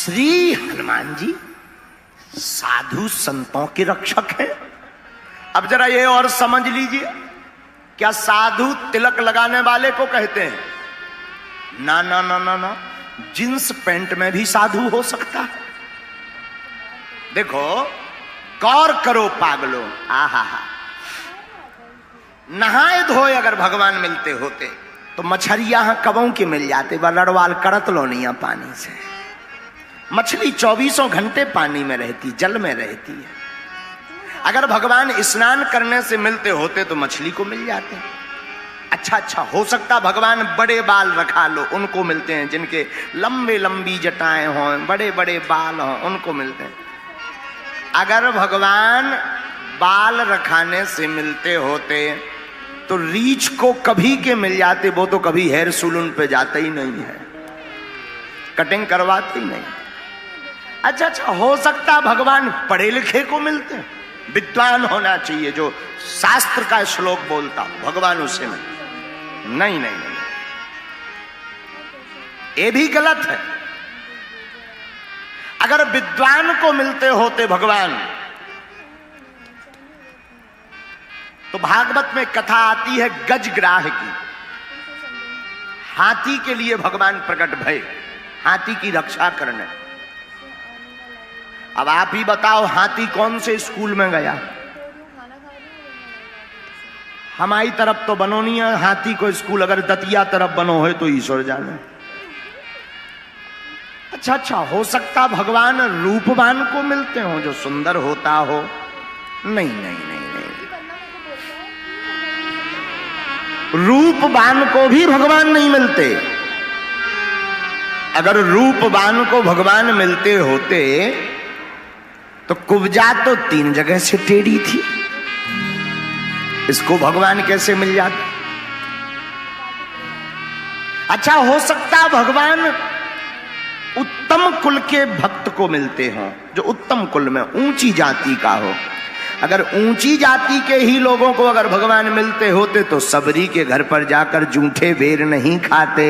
श्री हनुमान जी साधु संतों के रक्षक हैं। अब जरा ये और समझ लीजिए, क्या साधु तिलक लगाने वाले को कहते हैं? ना ना ना ना ना, जींस पैंट में भी साधु हो सकता है। देखो, गौर करो पागलो, आहा हा, नहाए धोए अगर भगवान मिलते होते तो मछरिया कबों के मिल जाते, लड़वाल करत लोनिया पानी से। मछली 24 घंटे पानी में रहती, जल में रहती है। अगर भगवान स्नान करने से मिलते होते तो मछली को मिल जाते। अच्छा, हो सकता भगवान बड़े बाल रखा लो, उनको मिलते हैं। जिनके लंबे लंबी जटाएं हों, बड़े बड़े बाल हों, उनको मिलते हैं। अगर भगवान बाल रखाने से मिलते होते तो रीछ को कभी के मिल जाते, वो तो कभी हेयर सैलून पे जाते ही नहीं है, कटिंग करवाते ही नहीं। अच्छा, हो सकता भगवान पढ़े लिखे को मिलते हैं, विद्वान होना चाहिए, जो शास्त्र का श्लोक बोलता, भगवान उसे में नहीं, ये भी गलत है। अगर विद्वान को मिलते होते भगवान तो भागवत में कथा आती है गजग्राह की। हाथी के लिए भगवान प्रकट भय, हाथी की रक्षा करने। अब आप ही बताओ, हाथी कौन से स्कूल में गया? हमारी तरफ तो बनो नहीं है हाथी को स्कूल, अगर दतिया तरफ बनो है तो ईश्वर जाने। अच्छा, हो सकता भगवान रूपवान को मिलते हो, जो सुंदर होता हो। नहीं, रूपवान को भी भगवान नहीं मिलते। अगर रूपवान को भगवान मिलते होते तो कुब्जा तो 3 जगह से टेढ़ी थी, इसको भगवान कैसे मिल जाते? अच्छा, हो सकता भगवान उत्तम कुल के भक्त को मिलते हों, जो उत्तम कुल में ऊंची जाति का हो। अगर ऊंची जाति के ही लोगों को अगर भगवान मिलते होते तो सबरी के घर पर जाकर जूठे बेर नहीं खाते।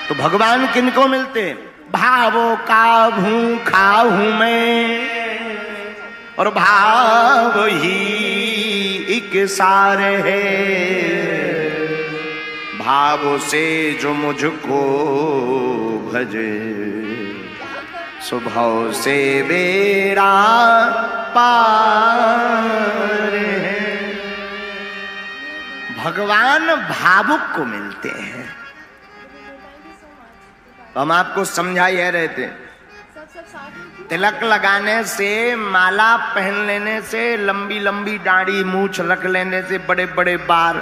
तो भगवान किनको मिलते? भावों का भूखा हूं मैं और भाव ही एक सार है, भाव से जो मुझको भजे स्वभाव से बेड़ा पार है। भगवान भावुक को मिलते हैं। तो हम आपको समझा यह रहे थे, तिलक लगाने से, माला पहन लेने से, लंबी लंबी दाढ़ी मूछ रख लेने से, बड़े बड़े बाल,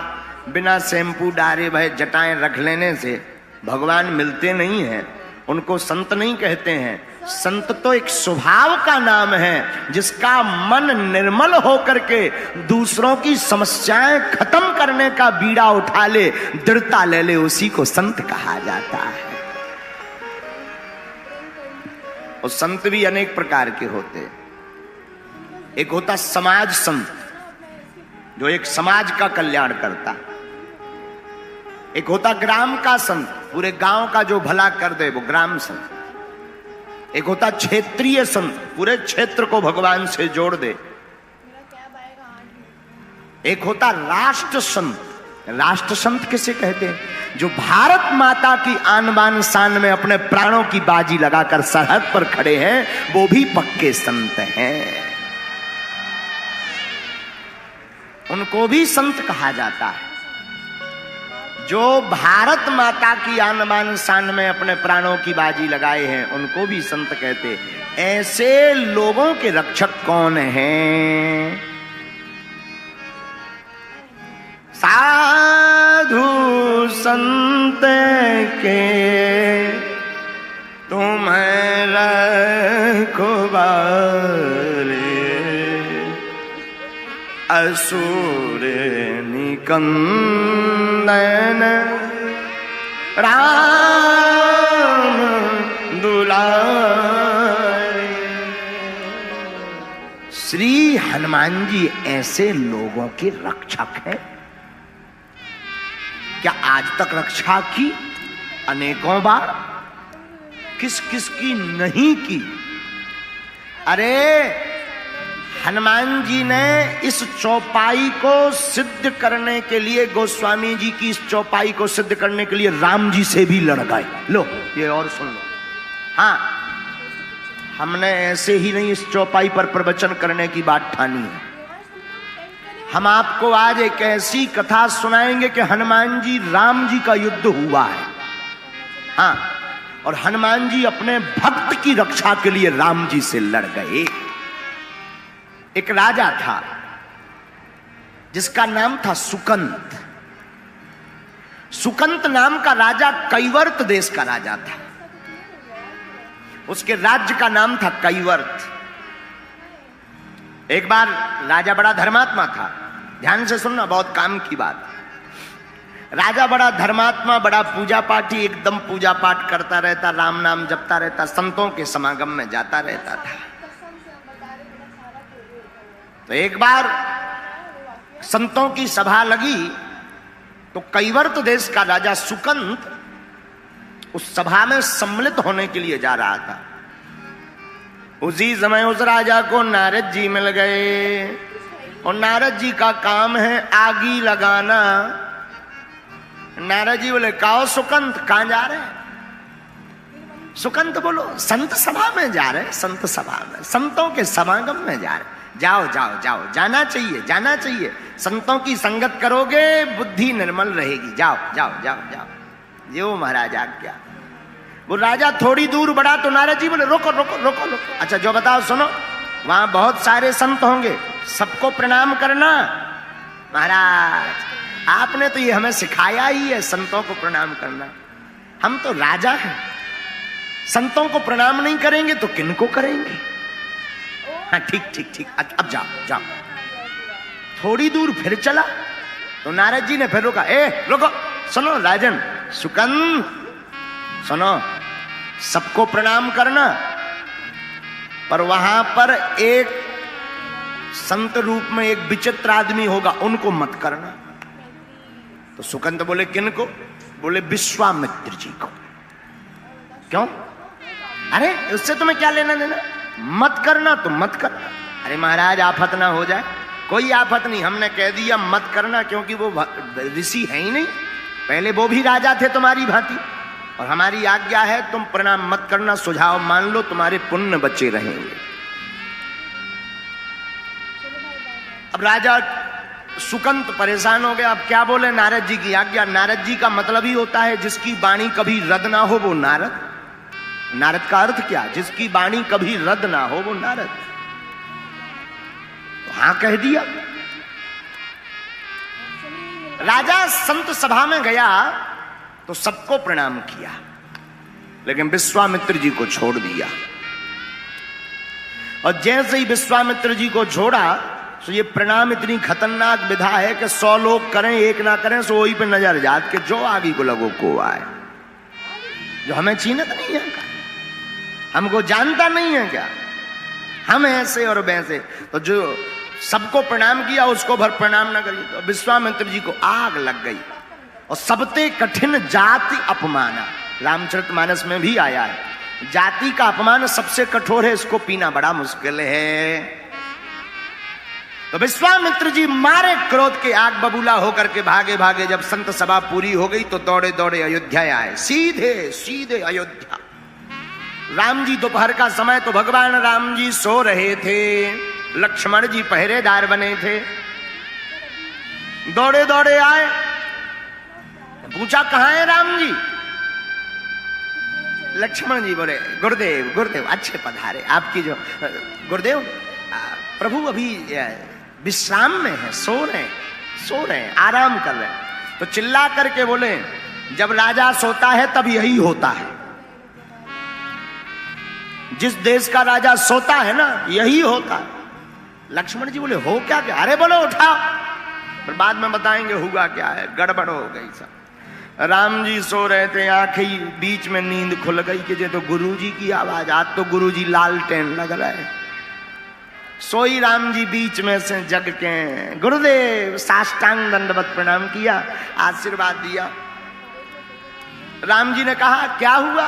बिना शैम्पू डारे भय जटाएं रख लेने से भगवान मिलते नहीं हैं। उनको संत नहीं कहते हैं। संत तो एक स्वभाव का नाम है, जिसका मन निर्मल होकर के दूसरों की समस्याएं खत्म करने का बीड़ा उठा ले, दृढ़ता ले ले, उसी को संत कहा जाता है। और संत भी अनेक प्रकार के होते। एक होता समाज संत, जो एक समाज का कल्याण करता। एक होता ग्राम का संत, पूरे गांव का जो भला कर दे, वो ग्राम संत। एक होता क्षेत्रीय संत, पूरे क्षेत्र को भगवान से जोड़ दे। एक होता राष्ट्र संत। राष्ट्र संत किसे कहते हैं? जो भारत माता की आन बान शान में अपने प्राणों की बाजी लगाकर सरहद पर खड़े हैं, वो भी पक्के संत हैं। उनको भी संत कहा जाता है। जो भारत माता की आन बान शान में अपने प्राणों की बाजी लगाए हैं, उनको भी संत कहते। ऐसे लोगों के रक्षक कौन हैं? साधु संत के तुम्हें रखवारे, असुर निकंदन राम दुलारे। श्री हनुमान जी ऐसे लोगों के रक्षक हैं। क्या आज तक रक्षा की? अनेकों बार, किस किस की नहीं की। अरे हनुमान जी ने इस चौपाई को सिद्ध करने के लिए, गोस्वामी जी की इस चौपाई को सिद्ध करने के लिए राम जी से भी लड़ गए। लो ये और सुन लो। हाँ, हमने ऐसे ही नहीं इस चौपाई पर प्रवचन करने की बात ठानी है। हम आपको आज एक ऐसी कथा सुनाएंगे कि हनुमान जी राम जी का युद्ध हुआ है। हाँ, और हनुमान जी अपने भक्त की रक्षा के लिए राम जी से लड़ गए। एक राजा था जिसका नाम था सुकंत। सुकंत नाम का राजा कैवर्त देश का राजा था। उसके राज्य का नाम था कैवर्त। एक बार राजा बड़ा धर्मात्मा था। ध्यान से सुनना, बहुत काम की बात। राजा बड़ा धर्मात्मा, बड़ा पूजा पाठी, एकदम पूजा पाठ करता रहता, राम नाम जपता रहता, संतों के समागम में जाता रहता था। तो एक बार संतों की सभा लगी तो कैवर्त देश का राजा सुकंत उस सभा में सम्मिलित होने के लिए जा रहा था। उसी समय उस राजा को नारद जी मिल गए और नारद जी का काम है आगी लगाना। नारद जी बोले, काओ सुकंत, कहां जा रहे हैं? सुकंत बोलो, संत सभा में जा रहे, संत सभा में, संतों के समागम में जा रहे। जाओ जाओ जाओ, जाना चाहिए, जाना चाहिए। संतों की संगत करोगे बुद्धि निर्मल रहेगी। जाओ जाओ जाओ जाओ। जो महाराज आज्ञा। वो राजा थोड़ी दूर बढ़ा तो नारद जी बोले, रोको रोको रोको रोको। अच्छा जो बताओ, सुनो, वहां बहुत सारे संत होंगे, सबको प्रणाम करना। महाराज आपने तो ये हमें सिखाया ही है, संतों को प्रणाम करना। हम तो राजा हैं, संतों को प्रणाम नहीं करेंगे तो किनको करेंगे? हाँ ठीक ठीक ठीक, अब जाओ जाओ। थोड़ी दूर फिर चला तो नारद जी ने फिर रोका। रुको, सुनो राजन, सुकंत सुनो, सबको प्रणाम करना, पर वहां पर एक संत रूप में एक विचित्र आदमी होगा, उनको मत करना। तो सुकंत बोले, किनको? बोले विश्वामित्र जी को। क्यों? अरे उससे तुम्हें क्या लेना देना? मत करना तो मत करना। अरे महाराज आफत ना हो जाए। कोई आफत नहीं, हमने कह दिया मत करना, क्योंकि वो ऋषि है ही नहीं, पहले वो भी राजा थे तुम्हारी भांति, और हमारी आज्ञा है तुम प्रणाम मत करना, सुझाव मान लो, तुम्हारे पुण्य बचे रहेंगे। अब राजा सुकंत परेशान हो गया। अब क्या बोले? नारद जी की आज्ञा। नारद जी का मतलब ही होता है जिसकी वाणी कभी रद्द ना हो वो नारद। नारद का अर्थ क्या? जिसकी वाणी कभी रद्द ना हो वो नारद। तो हाँ कह दिया। राजा संत सभा में गया तो सबको प्रणाम किया, लेकिन विश्वामित्र जी को छोड़ दिया। और जैसे ही विश्वामित्र जी को छोड़ा तो ये प्रणाम इतनी खतरनाक विधा है कि 100 लोग करें एक ना करें सो वही पे नजर जात के जो आगे को लगो को आए। जो हमें चीनत नहीं है क्या? हमको जानता नहीं है क्या? हम ऐसे और वैसे। तो जो सबको प्रणाम किया उसको भर प्रणाम ना करिए। तो विश्वामित्र जी को आग लग गई। और सबते कठिन जाति अपमाना, रामचरितमानस में भी आया है, जाति का अपमान सबसे कठोर है, इसको पीना बड़ा मुश्किल है। तो विश्वामित्र जी मारे क्रोध के आग बबूला होकर के भागे भागे जब संत सभा पूरी हो गई तो दौड़े दौड़े अयोध्या आए, सीधे सीधे अयोध्या। राम जी दोपहर का समय तो भगवान राम जी सो रहे थे, लक्ष्मण जी पहरेदार बने थे। दौड़े दौड़े आए, पूछा कहां है राम जी? लक्ष्मण जी बोले गुरुदेव गुरुदेव अच्छे पधारे। आपकी जो गुरुदेव प्रभु अभी विश्राम में है, सो रहे हैं, आराम कर रहे हैं। तो चिल्ला करके बोले जब राजा सोता है तब यही होता है। जिस देश का राजा सोता है ना यही होता है। लक्ष्मण जी बोले हो क्या? अरे बोलो उठाओ, पर बाद में बताएंगे हुआ क्या है, गड़बड़ हो गई सब। राम जी सो रहे थे, आंखें बीच में नींद खुल गई कि ये तो गुरु जी की आवाज। आज तो गुरु जी लालटेन लग रहे। सोई राम जी बीच में से जग के गुरुदेव साष्टांग दंडवत प्रणाम किया, आशीर्वाद दिया। राम जी ने कहा क्या हुआ,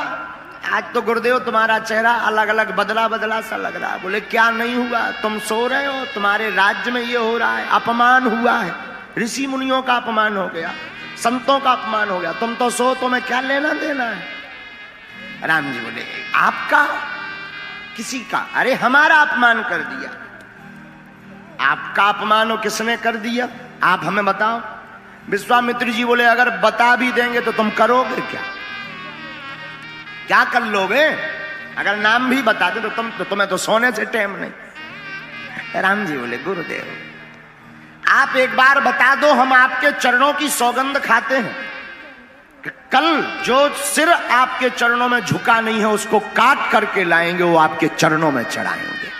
आज तो गुरुदेव तुम्हारा चेहरा अलग अलग बदला बदला सा लग रहा है। बोले क्या नहीं हुआ, तुम सो रहे हो, तुम्हारे राज्य में ये हो रहा है, अपमान हुआ है, ऋषि मुनियों का अपमान हो गया, संतों का अपमान हो गया, तुम तो सो, तुम्हें क्या लेना देना है। राम जी बोले आपका, किसी का, अरे हमारा अपमान कर दिया। आपका अपमान हो किसने कर दिया, आप हमें बताओ। विश्वामित्र जी बोले अगर बता भी देंगे तो तुम करोगे क्या, क्या कर लोगे, अगर नाम भी बता दे तो तुम्हें तो सोने से टाइम नहीं। राम जी बोले गुरुदेव आप एक बार बता दो, हम आपके चरणों की सौगंध खाते हैं कि कल जो सिर आपके चरणों में झुका नहीं है उसको काट करके लाएंगे, वो आपके चरणों में चढ़ाएंगे।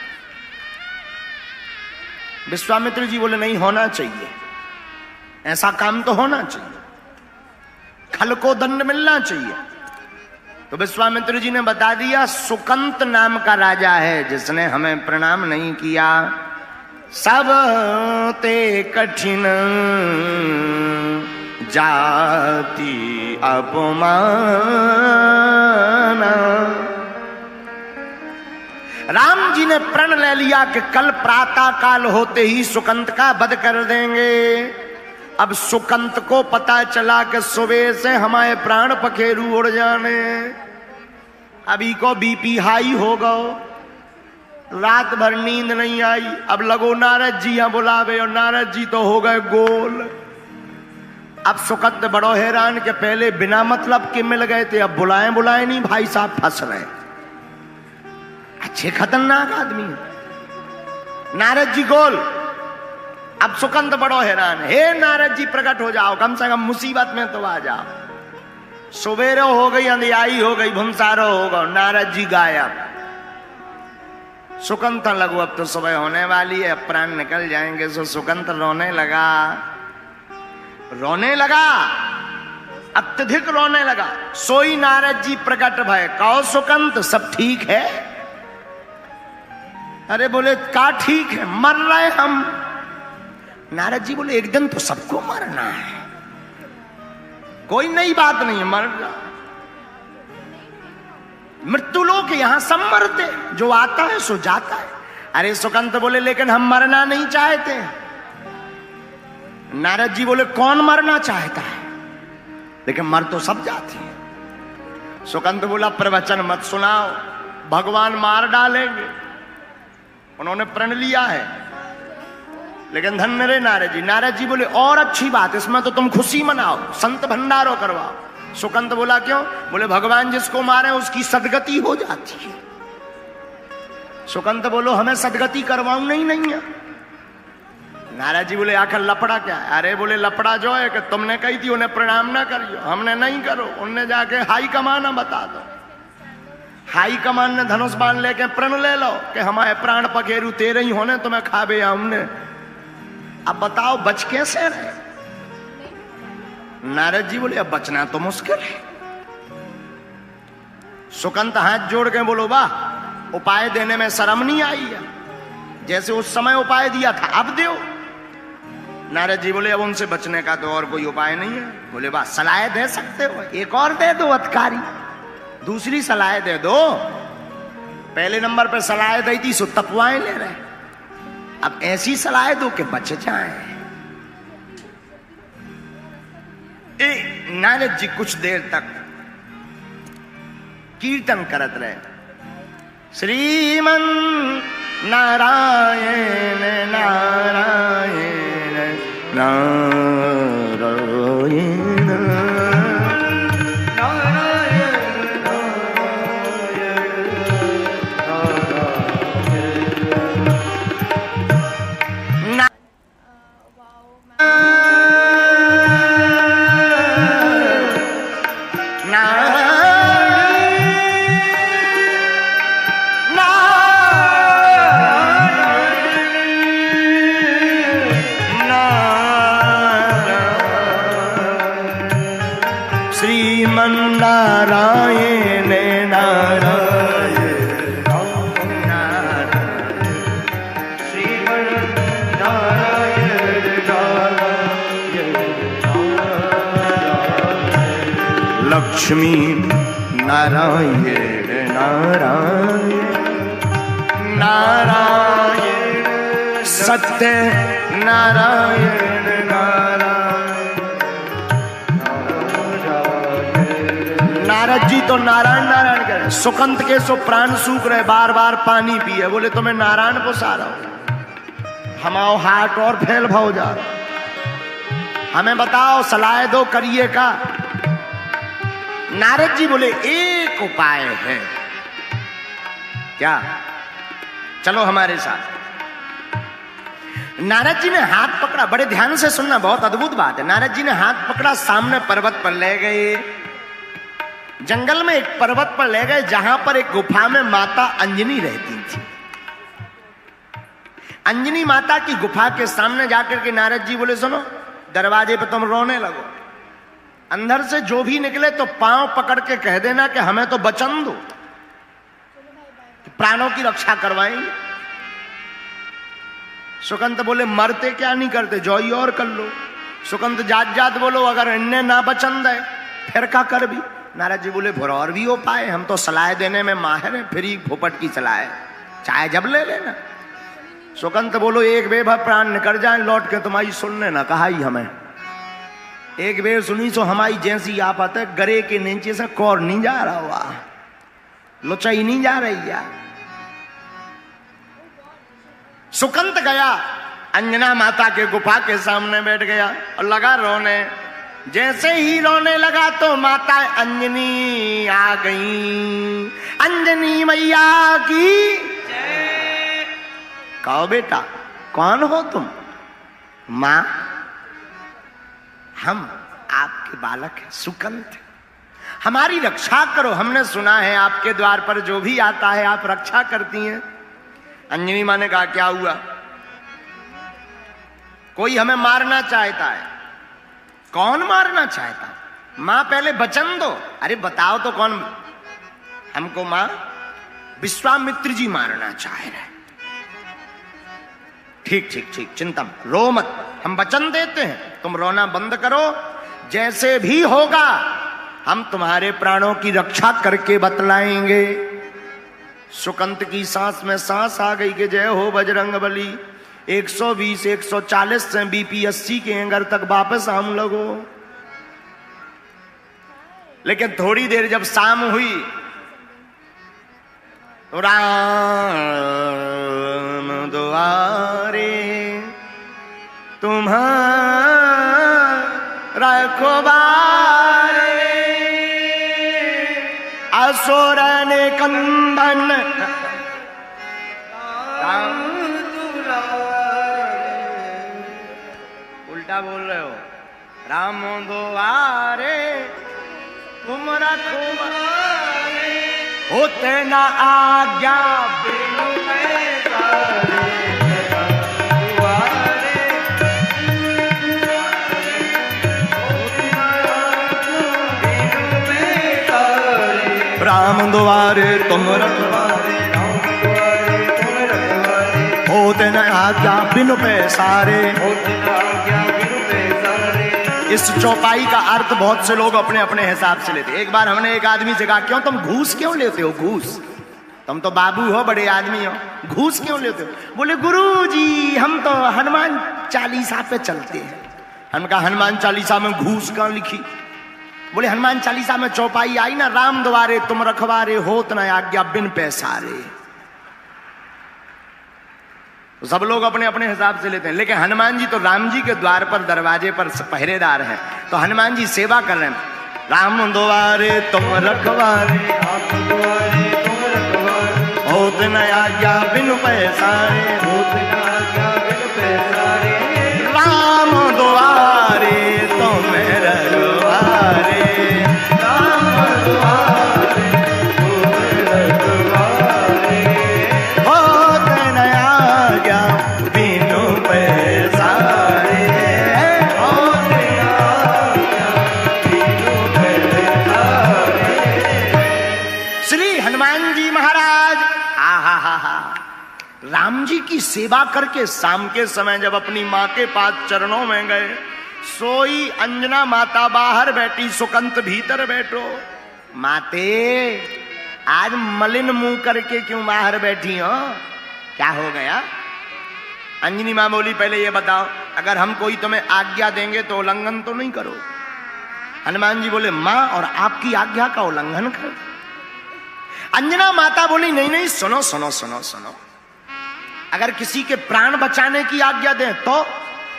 विश्वामित्र जी बोले नहीं, होना चाहिए, ऐसा काम तो होना चाहिए, खल को दंड मिलना चाहिए। तो विश्वामित्र जी ने बता दिया सुकंत नाम का राजा है जिसने हमें प्रणाम नहीं किया, सब ते कठिन जाति अपमान। राम जी ने प्रण ले लिया कि कल प्रातः काल होते ही सुकंत का वध कर देंगे। अब सुकंत को पता चला कि सुबह से हमारे प्राण पखेरु उड़ जाने, अभी को बीपी हाई हो गो, रात भर नींद नहीं आई। अब लगो नारद जी यहाँ बुलावे और नारद जी तो हो गए गोल। अब सुकंत बड़ो हैरान के पहले बिना मतलब के मिल गए थे, अब बुलाए बुलाए नहीं, भाई साहब फंस रहे, अच्छे खतरनाक आदमी है। नारद जी गोल। अब सुकंत बड़ो हैरान, हे नारद जी प्रकट हो जाओ, कम से कम मुसीबत में तो आ जाओ। सुबेरे हो गई, अंधियाई हो गई, भुमसारो हो गो, नारद जी गायब। सुकंत लगो अब तो सुबह होने वाली है, अब प्राण निकल जाएंगे। सो सुकंत रोने लगा, रोने लगा, अत्यधिक रोने लगा। सोई नारद जी प्रकट भय, कहो सुकंत सब ठीक है। अरे बोले का ठीक है, मर रहे हम। नारद जी बोले एक दिन तो सबको मरना है, कोई नई बात नहीं है, मरना। मृत्यु लोक यहां सब मरते, जो आता है सो जाता है। अरे सुकंत बोले लेकिन हम मरना नहीं चाहते। नारद जी बोले कौन मरना चाहता है, लेकिन मर तो सब जाती है। सुकंत बोला प्रवचन मत सुनाओ, भगवान मार डालेंगे। उन्होंने प्रण लिया है, लेकिन धन्य रे नारद जी। नारद जी बोले और अच्छी बात, इसमें तो तुम खुशी मनाओ, संत भंडारो करवाओ। सुकंत बोला क्यों, बोले भगवान जिसको मारे उसकी सदगति हो जाती है। सुकंत बोलो हमें सदगति करवाऊं नहीं है। नारद जी बोले आखिर लपड़ा क्या है। अरे बोले लपड़ा जो है कि तुमने कही थी उन्हें प्रणाम ना करियो, हमने नहीं करो, उनने जाके हाई कमान बता दो। हाई कमान ने धनुष बाण लेके प्रण ले लो कि हमारे प्राण पखेरु तेरे ही होने, तुम्हें खाबे हमने। अब बताओ बच कैसे रहे। नारद जी बोले अब बचना तो मुश्किल है। सुकंत हाथ जोड़ के बोलो वाह, उपाय देने में शर्म नहीं आई है, जैसे उस समय उपाय दिया था अब दो। नारद जी बोले अब उनसे बचने का तो और कोई उपाय नहीं है। बोले वाह, सलाह दे सकते हो, एक और दे दो अधिकारी, दूसरी सलाह दे दो। पहले नंबर पर सलाह दी थी सो तपवाएं ले रहे, अब ऐसी सलाह दो कि बच जाए। नारद जी कुछ देर तक कीर्तन करत रहे, श्रीमन नारायण नारायण नारायण नारायण नारायण श्रीमन नारायण नारायण लक्ष्मी नारायण नारायण नारायण सत्य नारायण नारायण। नारद जी तो नारायण नारायण कह रहे, सुकंत के सो प्राण सूख रहे, बार बार पानी पिए, बोले तो मैं नारायण को सा रहा हूं, हमाओ हाट और फैल भाव जा रहा, हमें बताओ सलाह दो करिए का। नारद जी बोले एक उपाय है। क्या? चलो हमारे साथ। नारद जी ने हाथ पकड़ा, बड़े ध्यान से सुनना, बहुत अद्भुत बात है। नारद जी ने हाथ पकड़ा, सामने पर्वत पर ले गए, जंगल में एक पर्वत पर ले गए जहां पर एक गुफा में माता अंजनी रहती थी। अंजनी माता की गुफा के सामने जाकर के नारद जी बोले सुनो, दरवाजे पे तुम रोने लगो, अंदर से जो भी निकले तो पांव पकड़ के कह देना कि हमें तो वचन दो, प्राणों की रक्षा करवाएंगे। सुकंत बोले मरते क्या नहीं करते, जो ही और कर लो। सुकंत जात जात बोलो, अगर इन्हें ना वचन दे फिर क्या कर भी। नारद जी बोले फिर और भी हो पाए, हम तो सलाह देने में माहिर हैं, फिर ही फोपट की सलाह है, चाहे जब ले लेना। सुकंत बोलो एक बेभर प्राण निकल जाए लौट के तुम्हारी सुनने ना कहा ही हमें, एक बेर सुनी सो हमारी जैसी आफत है, गरे के नीचे से कौर नहीं जा रहा हुआ, लुचाई नहीं जा रही यार। सुकंत गया, अंजना माता के गुफा के सामने बैठ गया और लगा रोने। जैसे ही रोने लगा तो माता अंजनी आ गई। अंजनी मैया की जय। कहो बेटा कौन हो तुम? मां हम आपके बालक हैं सुकंत, हमारी रक्षा करो, हमने सुना है आपके द्वार पर जो भी आता है आप रक्षा करती हैं। अंजनी मां ने कहा क्या हुआ? कोई हमें मारना चाहता है। कौन मारना चाहता? मां पहले वचन दो। अरे बताओ तो कौन? हमको मां विश्वामित्र जी मारना चाह रहे। ठीक ठीक ठीक, चिंता मत, रो मत, हम वचन देते हैं, तुम रोना बंद करो, जैसे भी होगा हम तुम्हारे प्राणों की रक्षा करके बतलाएंगे। सुकंत की सांस में सांस आ गई कि जय हो बजरंगबली। 120 140 से बीपी 80 के एंगर तक वापस आम लगो। लेकिन थोड़ी देर जब शाम हुई तो राम द्वारे तुम्हारा रखवारे, असुर ने कंदन उल्टा बोल रहे हो। राम द्वारे तुम रखवारे, होते ना आज्ञा बिनु राम द्वारे तुम रखवारे, होते न आज्ञा बिनु पैसारे। इस चौपाई का अर्थ बहुत से लोग अपने अपने हिसाब से लेते। एक बार हमने एक आदमी से कहा क्यों तुम घूस क्यों लेते हो? घूस, तुम तो बाबू हो, बड़े आदमी हो, घूस क्यों लेते हो? बोले गुरुजी हम तो हनुमान चालीसा पे चलते हैं। हम कहा हनुमान चालीसा में घूस कहाँ लिखी? बोले हनुमान चालीसा में चौपाई आई ना, राम द्वारे तुम रखवारे, होत न आज्ञा बिन पैसारे। तो सब लोग अपने अपने हिसाब से लेते हैं, लेकिन हनुमान जी तो राम जी के द्वार पर दरवाजे पर पहरेदार हैं, तो हनुमान जी सेवा कर रहे हैं। राम द्वारे तुम रखवारे, होत न आज्ञा बिन पैसारे, राम द्वारे तुम रखवारे, राम द्वारे होत न आज्ञा बिनु पैसारे, होत न आज्ञा बिनु पैसारे। श्री हनुमान जी महाराज राम जी की सेवा करके शाम के समय जब अपनी मां के पास चरणों में गए, सोई अंजना माता बाहर बैठी, सुकंत भीतर बैठो। माते आज मलिन मुंह करके क्यों बाहर बैठी हो, क्या हो गया? अंजनी मां बोली पहले ये बताओ, अगर हम कोई तुम्हें आज्ञा देंगे तो उल्लंघन तो नहीं करो? हनुमान जी बोले मां और आपकी आज्ञा का उल्लंघन कर। अंजना माता बोली नहीं नहीं सुनो सुनो सुनो सुनो, अगर किसी के प्राण बचाने की आज्ञा दें तो?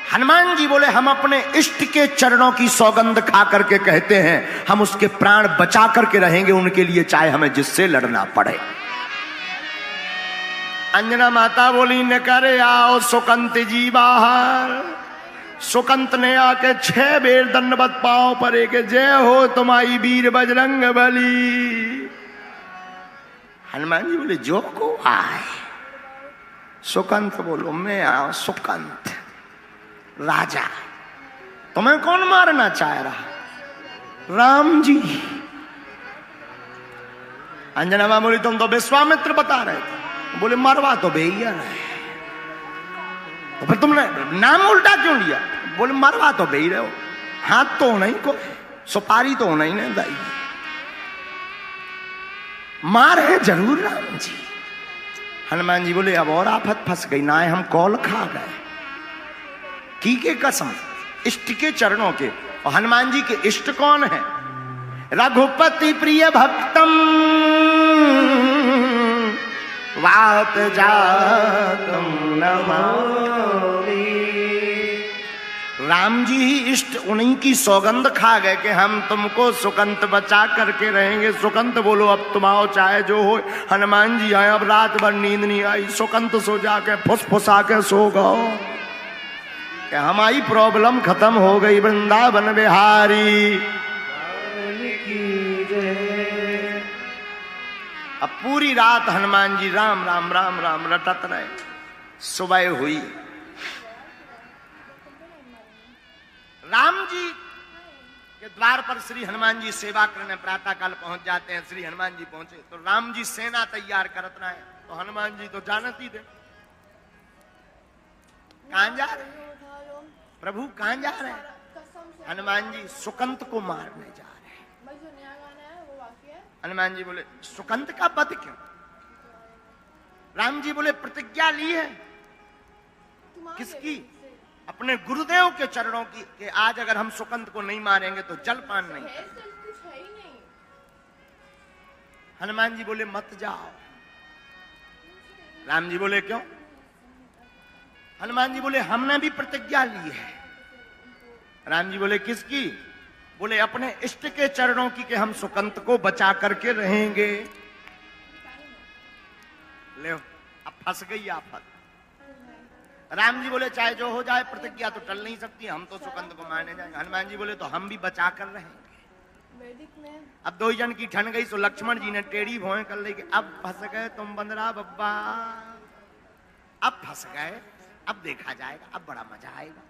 हनुमान जी बोले हम अपने इष्ट के चरणों की सौगंध खा करके कहते हैं हम उसके प्राण बचा करके रहेंगे उनके लिए, चाहे हमें जिससे लड़ना पड़े। अंजना माता बोली न करे आओ सुकंत जी बाहर। सुकंत ने आके 6 बेर दंडवत पांव परे के जय हो तुम्हारी वीर बजरंग बली। हनुमान जी बोले जो को आए। सुकंत बोलो मैं आओ सुकंत राजा, तुम्हें कौन मारना चाह रहा? राम जी। अंजना मां बोली तुम तो विश्वामित्र बता रहे थे। बोले मरवा तो भैया है, तो फिर तुमने नाम उल्टा क्यों लिया? बोले मरवा तो भई रहे हो, हाथ तो नहीं को, सुपारी तो नहीं ने दाई, मार है जरूर राम जी। हनुमान जी बोले अब और आफत फंस गई ना, हम कौल खा गए की के कसम इष्ट के चरणों के। और हनुमान जी के इष्ट कौन है? रघुपति प्रिय भक्तम वात जातम नमामि। राम जी ही इष्ट, उन्हीं की सौगंध खा गए कि हम तुमको सुकंत बचा करके रहेंगे। सुकंत बोलो अब तुम आओ चाहे जो हो। हनुमान जी आए, अब रात भर नींद नहीं आई, सुकंत सो जाके फुसफुसा के सो गओ कि हमारी प्रॉब्लम खत्म हो गई। वृंदावन बिहारी अब पूरी रात हनुमान जी राम राम राम राम रटत रहे। सुबह हुई, राम जी के द्वार पर श्री हनुमान जी सेवा करने प्रातः काल पहुंच जाते हैं। श्री हनुमान जी पहुंचे तो राम जी सेना तैयार करत रहे। तो हनुमान जी तो जानत ही थे कहां जा रहे प्रभु, कहां जा रहे हैं? हनुमान जी सुकंत को मारने जा रहे हैं। हनुमान जी बोले सुकंत का वध क्यों? राम जी बोले प्रतिज्ञा ली है। किसकी? अपने गुरुदेव के चरणों की कि आज अगर हम सुकंत को नहीं मारेंगे तो जलपान नहीं करेंगे। हनुमान जी बोले मत जाओ। राम जी बोले क्यों? हनुमान जी बोले हमने भी प्रतिज्ञा ली है। राम जी बोले किसकी? बोले अपने इष्ट के चरणों की कि हम सुकंत को बचा करके रहेंगे। ले अब फंस गई आफत। राम जी बोले चाहे जो हो जाए प्रतिज्ञा तो टल नहीं सकती, हम तो सुकंत को मारने जाएंगे। हनुमान जी बोले तो हम भी बचा कर रहेंगे। अब 2 जन की ठन गई तो लक्ष्मण जी ने टेढ़ी भौएं कर ली कि अब फंस गए तुम बंदरा बब्बा, अब फंस गए, अब देखा जाएगा, अब बड़ा मजा आएगा।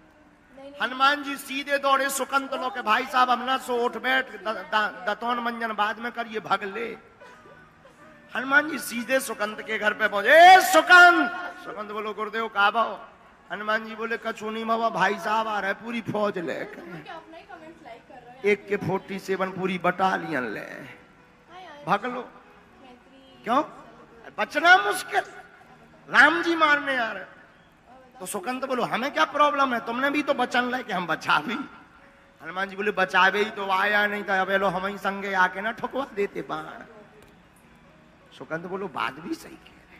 हनुमान जी सीधे दौड़े सुकंत लो के भाई साहब हम ना सो, उठ बैठ, दतौन मंजन बाद में करिए, भाग ले। हनुमान जी सीधे सुकंत के घर पे पहुंचे। सुकंत, सुकंत बोलो गुरुदेव का भाव। हनुमान जी बोले कचूनी बाबा भाई साहब आ रहे पूरी फौज लेकर, एक के 47 पूरी बटालियन ले, भाग लो। क्यों? बचना मुश्किल, राम जी मारने आ रहे। तो सुकंत बोलो हमें क्या प्रॉब्लम है, तुमने भी तो वचन ले कि हम बचा भी। हनुमान जी बोले बचावे ही तो आया, नहीं था अब लो हम ही संगे आके ना ठुकवा देते बाण। सुकंत बोलो बात भी सही कह रहे।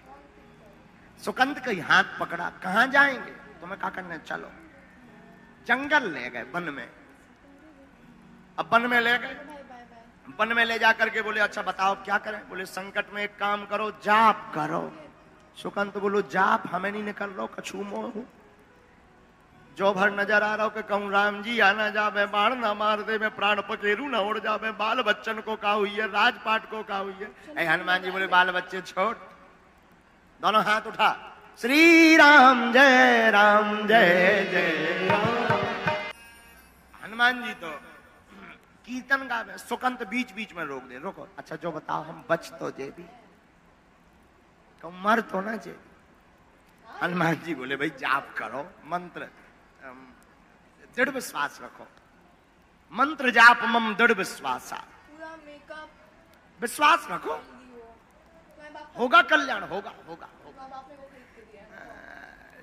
सुकंत का हाथ पकड़ा, कहां जाएंगे? तुम्हें क्या करना, चलो। जंगल ले गए, वन में। अब वन में ले गए, वन में ले जाकर के बोले अच्छा बताओ क्या करें? बोले संकट में एक काम करो, जाप करो। सुकंत बोलो जाप हमें नहीं निकल रहा, कछू मोह जो भर नजर आ रहा हो कि कहूं राम जी आना जावे, बाण ना मार दे, मैं प्राण पकेरू ना उड़ जावे, बाल बच्चन को का हुई है, राजपाट को का हुई है। हनुमान जी बोले बाल बच्चे छोड़, दोनों हाथ उठा, श्री राम जय जय राम। हनुमान जी तो कीर्तन गावे, सुकंत बीच बीच में रोक दे, रोको अच्छा जो बताओ हम बच तो जे भी, तो मर तो ना जे। हनुमान जी बोले भाई जाप करो, मंत्र दृढ़ विश्वास रखो, मंत्र जाप मम दृढ़ विश्वास। विश्वास रखो, होगा कल्याण, होगा होगा होगा।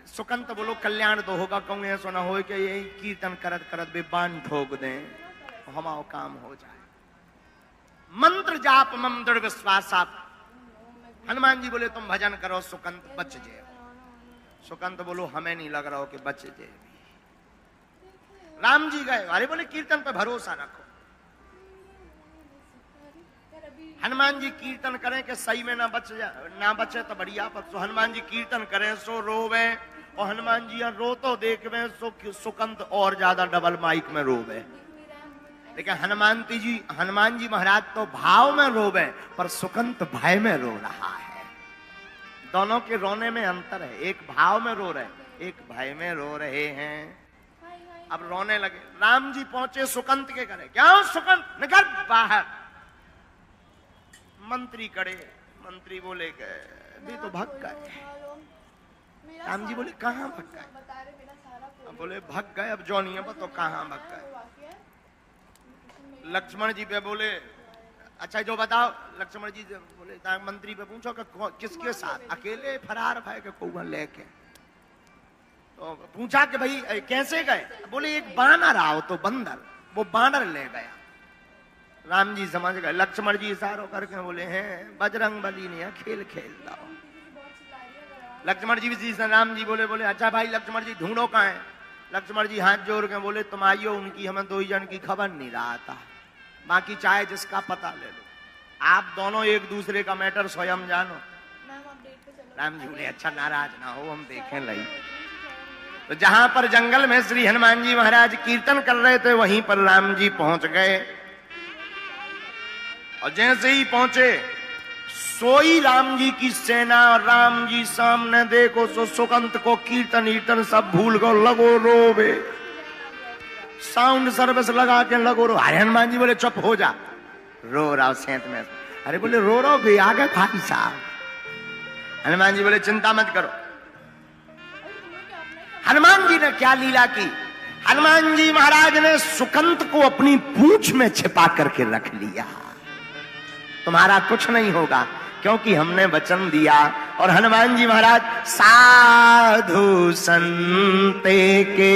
सुकंत बोलो कल्याण तो होगा, कहूँ ऐसा ना हो कि यही कीर्तन करत करत बेबान ठोक दें, हमारा काम हो जाए। मंत्र जाप मम दृढ़ विश्वास आप। हनुमान जी बोले तुम भजन करो सुकंत बच जाए। सुकंत बोलो हमें नहीं लग रहा हो कि बच जाए। राम जी गए, अरे बोले कीर्तन पे भरोसा रखो। हनुमान जी कीर्तन करें कि सही में ना बचे तो बढ़िया, पर तो हनुमान जी कीर्तन करें सो रोवे, और हनुमान जी रो तो देखवे सो सुकंत और ज्यादा डबल माइक में रोवे। लेकिन हनुमान जी महाराज तो भाव में रोवे, पर सुकंत भय में रो रहा है। दोनों के रोने में अंतर है, एक भाव में रो रहे, एक भय में रो रहे हैं। अब रोने लगे। राम जी पहुंचे सुकंत के घरे, क्या हो सुकंत निकल बाहर। मंत्री कड़े, मंत्री बोले गए भी तो भाग गए। राम जी बोले कहां भाग गए? बोले भाग गए, अब जो नहीं है तो कहां भाग गए। लक्ष्मण जी पे बोले अच्छा जो बताओ। लक्ष्मण जी बोले मंत्री पे पूछो कि किसके साथ, अकेले फरार भाई के कौआ लेके। तो पूछा कि भाई कैसे गए? बोले एक बानर आओ तो बंदर, वो बानर ले गया। राम जी समझ गए। लक्ष्मण जी इशारों करके बोले हैं बजरंग बली ने खेल खेल लाओ। लक्ष्मण जी भी राम जी बोले अच्छा भाई लक्ष्मण जी ढूंढो कहाँ है? लक्ष्मण जी हाथ जोड़ के बोले तुम आइयो, उनकी हमें दो ही जन की खबर नहीं रहा था, बाकी चाहे जिसका पता ले लो, आप दोनों एक दूसरे का मैटर स्वयं जानो। राम जी बोले अच्छा नाराज ना हो, हम देखें लई। तो जहां पर जंगल में श्री हनुमान जी महाराज कीर्तन कर रहे थे, वहीं पर राम जी पहुंच गए। और जैसे ही पहुंचे सोई राम जी की सेना, राम जी सामने देखो सो सुकंत को कीर्तन ईर्तन सब भूल गो, लगो रोवे, साउंड सर्विस लगा के लगो रो। अरे हनुमान जी बोले चुप हो जा, रो रहा सेंत में। अरे बोले रो रो भी आ गए भाई साहब। हनुमान जी बोले चिंता मत करो। हनुमान जी ने क्या लीला की? हनुमान जी महाराज ने सुकंत को अपनी पूंछ में छिपा करके रख लिया। तुम्हारा कुछ नहीं होगा, क्योंकि हमने वचन दिया। और हनुमान जी महाराज साधु संते के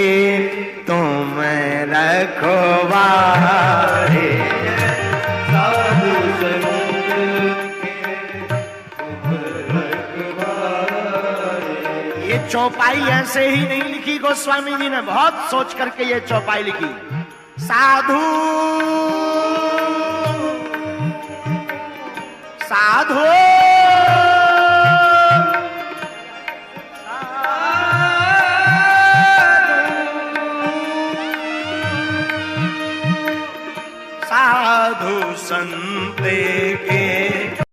तुम रखवारे, साधु संते के तुम रखवारे। ये चौपाई ऐसे ही नहीं लिखी, गोस्वामी जी ने बहुत सोच करके ये चौपाई लिखी। साधु साधु साधु संते के